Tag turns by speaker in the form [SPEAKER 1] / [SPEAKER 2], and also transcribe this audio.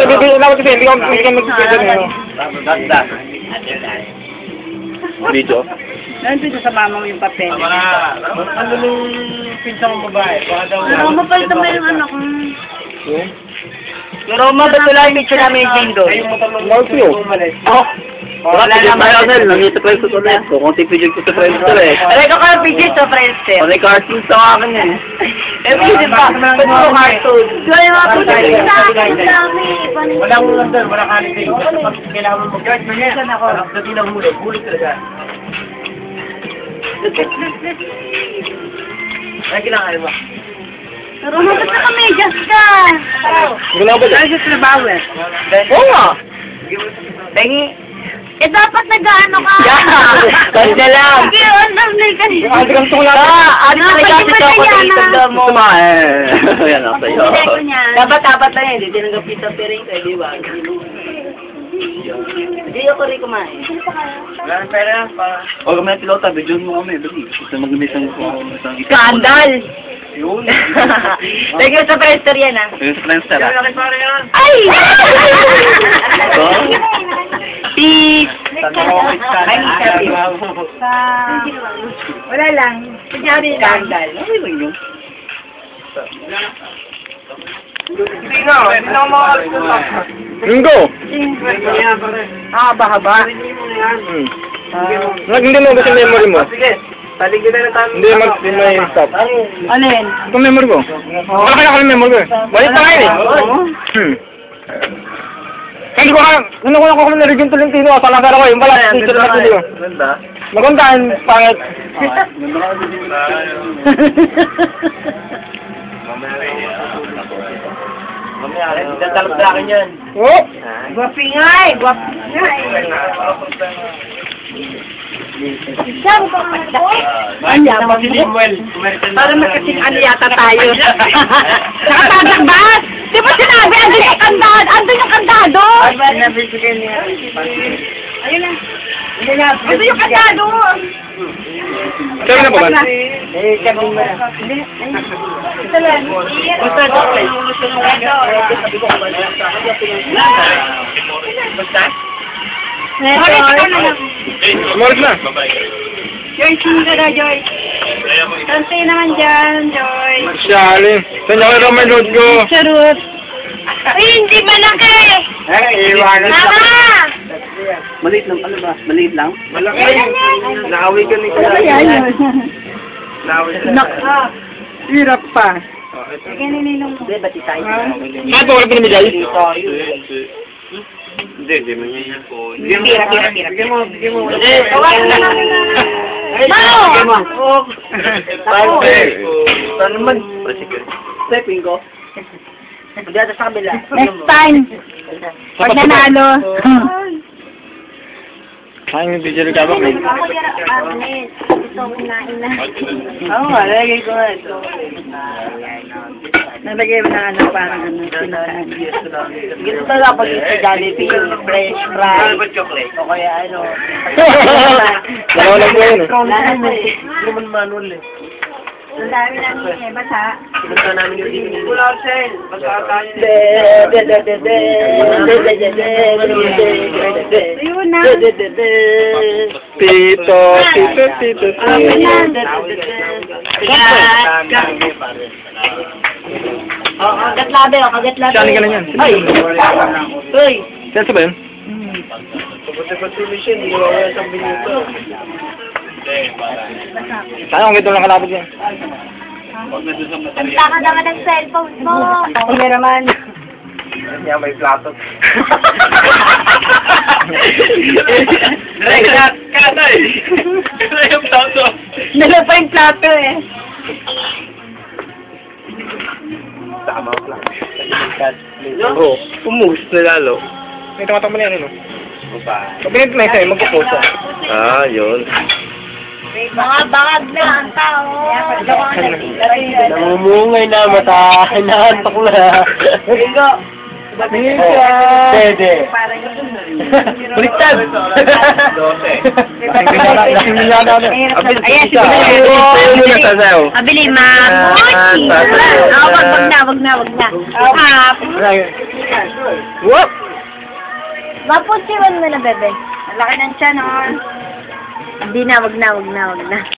[SPEAKER 1] Bibigyan dapat kasi, hindi ka mag-bibigyan ngayon. Video?
[SPEAKER 2] Nandito sa mama mo yung papel.
[SPEAKER 3] Ano nung pinsa mong babae?
[SPEAKER 2] Pero mapalito mo yung anak ko.
[SPEAKER 4] Pero mabatuloy yung picture namin yung Jindo.
[SPEAKER 1] Love you.
[SPEAKER 3] Oh.
[SPEAKER 4] Wala na
[SPEAKER 1] Mayanel, nangita pa yung susunod. So, kung tipidyo ko sa friends ko eh.
[SPEAKER 4] Aray ko ka picture sa Friendster.
[SPEAKER 1] May cartoon sa akin eh.
[SPEAKER 4] Eh, pwede ba? Pwede mo cartoon.
[SPEAKER 2] Kaya yung mga picture sa akin dami.
[SPEAKER 3] Walang ulan doon, walang kaliting. Kailangan mo mag-guard na yan. Saan ako? Dati ng hulog talaga. Ay, kailangan mo.
[SPEAKER 2] Pero bakit naka-medyas ka?
[SPEAKER 1] Wala ba dyan?
[SPEAKER 4] Ano sa trabaho eh?
[SPEAKER 1] Oo nga.
[SPEAKER 4] Tengi.
[SPEAKER 2] Eh dapat nag-ano ka?
[SPEAKER 4] Basta lang.
[SPEAKER 2] Sige, alam na yung kanina.
[SPEAKER 1] Ang gusto ko lang.
[SPEAKER 4] Ano talaga sa chocolate mo?
[SPEAKER 1] Gusto mo eh. Yan ako sa'yo.
[SPEAKER 2] Hindi ko niya.
[SPEAKER 4] Dapat lang yan. Hindi tinanggap kita piring ka, di ba? Hindi ako rin kumain.
[SPEAKER 3] Wala ng pera pa.
[SPEAKER 1] Huwag kami na pilota, video mo kami. Dali. Gusto mag-umisang isang
[SPEAKER 4] Skandal!
[SPEAKER 3] Yun.
[SPEAKER 4] Thank you sa Friendster yan ah.
[SPEAKER 1] Yung sa friends tara.
[SPEAKER 3] Laki para yan.
[SPEAKER 4] Ay!
[SPEAKER 1] Ito?
[SPEAKER 4] Peace!
[SPEAKER 3] Ay,
[SPEAKER 4] sabi.
[SPEAKER 2] Wala lang. Kunyari lang.
[SPEAKER 4] Skandal. Ano ba yun?
[SPEAKER 3] Tingnan mo mga
[SPEAKER 1] Linggo!
[SPEAKER 4] Haba-haba.
[SPEAKER 1] Hindi mo gusto yung memory mo?
[SPEAKER 3] Sige, taligyan na tayo.
[SPEAKER 1] Hindi may stop.
[SPEAKER 4] Ano yun?
[SPEAKER 1] Ito memory ko. Malaki na ako yung memory ko eh. Balik pa kayo eh. Hindi ko na kung na-review Tolentino. Sa lang ko yung pala. Teacher na ko.
[SPEAKER 3] Ganda.
[SPEAKER 1] Maganda ang pangit.
[SPEAKER 3] Mamaya, tatalap sa akin yan.
[SPEAKER 1] Oh!
[SPEAKER 2] Gwapingay! Gwapingay! Saan ko ang
[SPEAKER 3] Ang si Limuel.
[SPEAKER 4] Para magkasing ano yata tayo. Nakatadang ba? Di ba sinabi, andun yung kandado? Andun yung kandado?
[SPEAKER 3] Nabisigan niya.
[SPEAKER 2] Ayun na.
[SPEAKER 4] Andun yung kandado?
[SPEAKER 1] Sabi na ba ba?
[SPEAKER 3] Eh, kami mo na.
[SPEAKER 2] Ito lang.
[SPEAKER 3] Basta chocolate. Basta?
[SPEAKER 1] Umalis na.
[SPEAKER 2] Joy, sino ka na, Joy? Tante naman dyan, Joy.
[SPEAKER 1] Masyali. Saan niya kayo may load ko?
[SPEAKER 2] Charot. Ay, hindi malaki!
[SPEAKER 3] Eh, iwanan sa...
[SPEAKER 2] Mama!
[SPEAKER 4] Maliit lang, ano ba? Maliit lang?
[SPEAKER 3] Malaki. Naawi ka ni
[SPEAKER 2] Ano ba yan?
[SPEAKER 3] Naawi ka.
[SPEAKER 2] Naka.
[SPEAKER 4] Hirap pa.
[SPEAKER 2] Sige, nininong mo.
[SPEAKER 4] Hindi, bati tayo.
[SPEAKER 1] Saan po wala pinamigay?
[SPEAKER 3] Hindi man yan po.
[SPEAKER 4] Tira.
[SPEAKER 3] Bigyan mo.
[SPEAKER 4] Tawagan na namin na.
[SPEAKER 2] Mano!
[SPEAKER 4] Bigyan mo.
[SPEAKER 3] Saan naman?
[SPEAKER 4] Stepin ko. Dito sa kabila.
[SPEAKER 2] Next time. Pag nanalo.
[SPEAKER 1] Saan yung video ka ba?
[SPEAKER 2] Ako yara, Arnett. Ito, kinain na.
[SPEAKER 4] Oo nga, lagay ko nga ito. Nalagay mo na ano, parang ano, sinakaan. Ganito talaga pag ito Jollibee, yung fresh fry.
[SPEAKER 3] Ano ba chocolate?
[SPEAKER 4] O kaya ano.
[SPEAKER 1] Dalawa lang po yun eh.
[SPEAKER 4] Lahat na eh.
[SPEAKER 3] Hindi naman manual eh.
[SPEAKER 2] Ang dami namin eh, basa.
[SPEAKER 3] Pinunta namin yung dito. Wala, Sel. Basta tayo.
[SPEAKER 2] Ayun na.
[SPEAKER 1] Tito.
[SPEAKER 4] Kagat labi, kagat labi.
[SPEAKER 1] Saan ka na yan?
[SPEAKER 4] Ay! Uy!
[SPEAKER 1] Saan sa ba yun?
[SPEAKER 3] Pagpatuloy siya, hindi wala sa binuto.
[SPEAKER 1] Saan ang gito lang kalapit yan?
[SPEAKER 2] Kanta ka naman ng cellphone mo.
[SPEAKER 4] Hindi naman.
[SPEAKER 3] Kaya may plato. Katay! Kaya yung plato.
[SPEAKER 4] Dala pa yung plato eh.
[SPEAKER 3] Tama ang plato.
[SPEAKER 1] Oo. Pumus na lalo. May tumatakbo na yan, ano? Pag pinito na isa, magpo-post ah. Ah, yun.
[SPEAKER 2] Mga bangag na ang tao.
[SPEAKER 3] Namumungay na mata. Hinahantok na.
[SPEAKER 4] Bingo!
[SPEAKER 3] Dede.
[SPEAKER 1] Baliktad!
[SPEAKER 3] 12.
[SPEAKER 4] Ayan,
[SPEAKER 2] Kabili, ma'am.
[SPEAKER 1] Ah,
[SPEAKER 2] Wag na.
[SPEAKER 1] Wag
[SPEAKER 2] Ah.
[SPEAKER 1] Whoop!
[SPEAKER 4] Mapusiwan mo na, bebe.
[SPEAKER 2] Malaki ng tiyan, oh.
[SPEAKER 4] Hindi na, wag na.